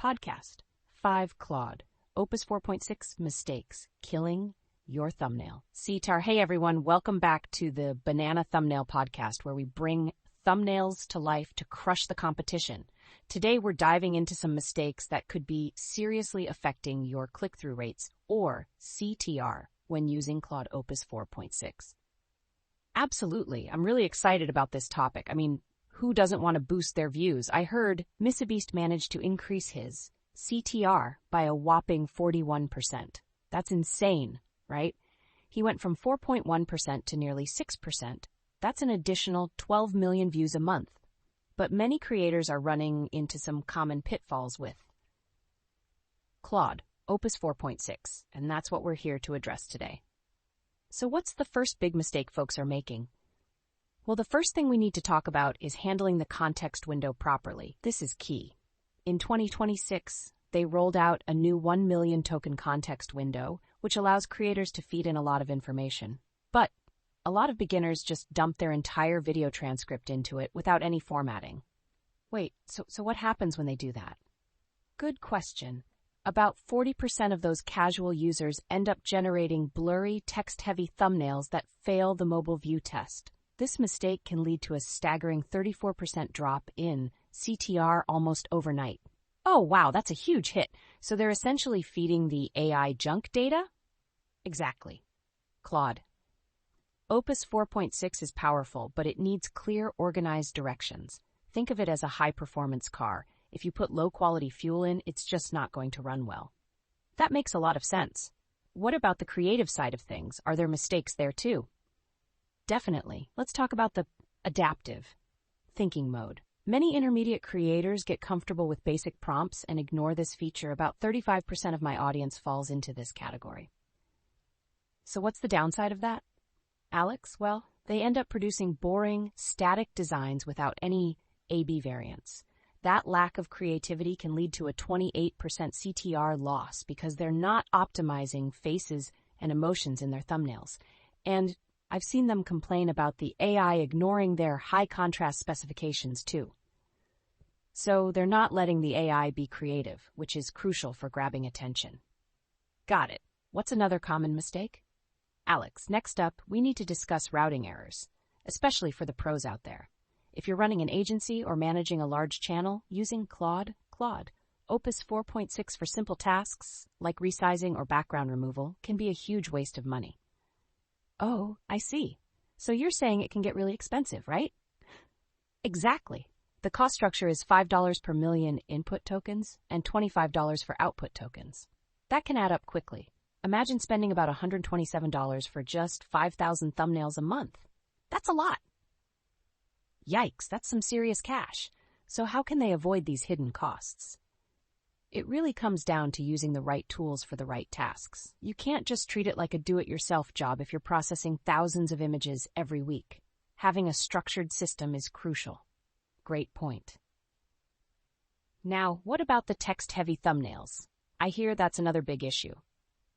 podcast. 5 Claude Opus 4.6 mistakes killing your thumbnail. CTR. Hey everyone, welcome back to the Banana Thumbnail podcast, where we bring thumbnails to life to crush the competition. Today we're diving into some mistakes that could be seriously affecting your click-through rates, or CTR, when using Claude Opus 4.6. Absolutely. I'm really excited about this topic. I mean, who doesn't want to boost their views? I heard MrBeast managed to increase his CTR by a whopping 41%. That's insane, right? He went from 4.1% to nearly 6%. That's an additional 12 million views a month. But many creators are running into some common pitfalls with Claude Opus 4.6, and that's what we're here to address today. So what's the first big mistake folks are making? Well, the first thing we need to talk about is handling the context window properly. This is key. In 2026, they rolled out a new 1 million token context window, which allows creators to feed in a lot of information. But a lot of beginners just dump their entire video transcript into it without any formatting. Wait, so what happens when they do that? Good question. About 40% of those casual users end up generating blurry, text-heavy thumbnails that fail the mobile view test. This mistake can lead to a staggering 34% drop in CTR almost overnight. Oh, wow, that's a huge hit. So they're essentially feeding the AI junk data? Exactly. Claude Opus 4.6 is powerful, but it needs clear, organized directions. Think of it as a high-performance car. If you put low-quality fuel in, it's just not going to run well. That makes a lot of sense. What about the creative side of things? Are there mistakes there too? Definitely. Let's talk about the adaptive thinking mode. Many intermediate creators get comfortable with basic prompts and ignore this feature. About 35% of my audience falls into this category. So what's the downside of that? Alex, well, they end up producing boring, static designs without any A/B variance. That lack of creativity can lead to a 28% CTR loss because they're not optimizing faces and emotions in their thumbnails. And I've seen them complain about the AI ignoring their high contrast specifications too. So they're not letting the AI be creative, which is crucial for grabbing attention. Got it. What's another common mistake? Alex, next up, we need to discuss routing errors, especially for the pros out there. If you're running an agency or managing a large channel, using Claude Opus 4.6 for simple tasks like resizing or background removal can be a huge waste of money. Oh, I see. So you're saying it can get really expensive, right? Exactly. The cost structure is $5 per million input tokens and $25 for output tokens. That can add up quickly. Imagine spending about $127 for just 5,000 thumbnails a month. That's a lot. Yikes, that's some serious cash. So how can they avoid these hidden costs? It really comes down to using the right tools for the right tasks. You can't just treat it like a do-it-yourself job if you're processing thousands of images every week. Having a structured system is crucial. Great point. Now, what about the text-heavy thumbnails? I hear that's another big issue.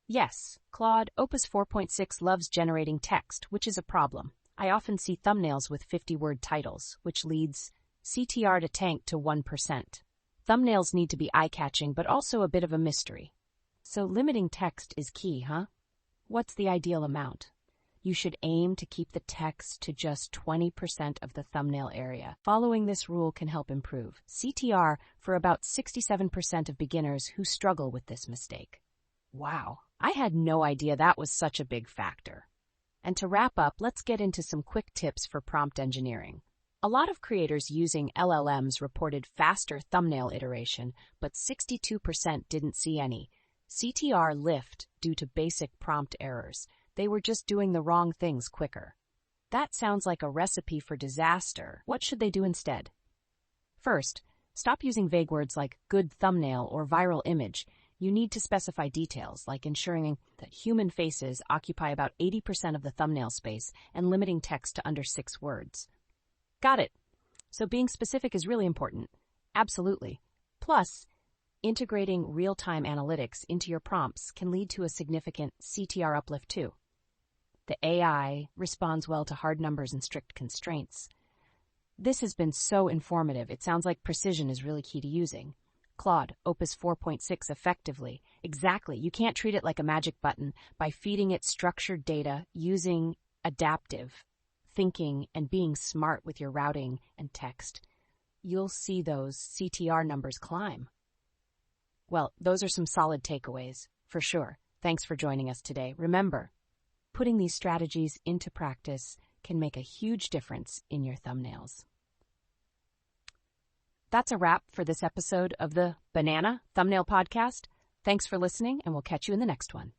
Yes, Claude Opus 4.6 loves generating text, which is a problem. I often see thumbnails with 50-word titles, which leads CTR to tank to 1%. Thumbnails need to be eye-catching, but also a bit of a mystery. So limiting text is key, huh? What's the ideal amount? You should aim to keep the text to just 20% of the thumbnail area. Following this rule can help improve CTR for about 67% of beginners who struggle with this mistake. Wow, I had no idea that was such a big factor. And to wrap up, let's get into some quick tips for prompt engineering. A lot of creators using LLMs reported faster thumbnail iteration, but 62% didn't see any CTR lift due to basic prompt errors. They were just doing the wrong things quicker. That sounds like a recipe for disaster. What should they do instead? First, stop using vague words like good thumbnail or viral image. You need to specify details, like ensuring that human faces occupy about 80% of the thumbnail space and limiting text to under 6 words. Got it. So being specific is really important. Absolutely. Plus, integrating real-time analytics into your prompts can lead to a significant CTR uplift too. The AI responds well to hard numbers and strict constraints. This has been so informative. It sounds like precision is really key to using Claude Opus 4.6 effectively. Exactly. You can't treat it like a magic button. By feeding it structured data, using adaptive thinking, and being smart with your routing and text, you'll see those CTR numbers climb. Well, those are some solid takeaways, for sure. Thanks for joining us today. Remember, putting these strategies into practice can make a huge difference in your thumbnails. That's a wrap for this episode of the Banana Thumbnail Podcast. Thanks for listening, and we'll catch you in the next one.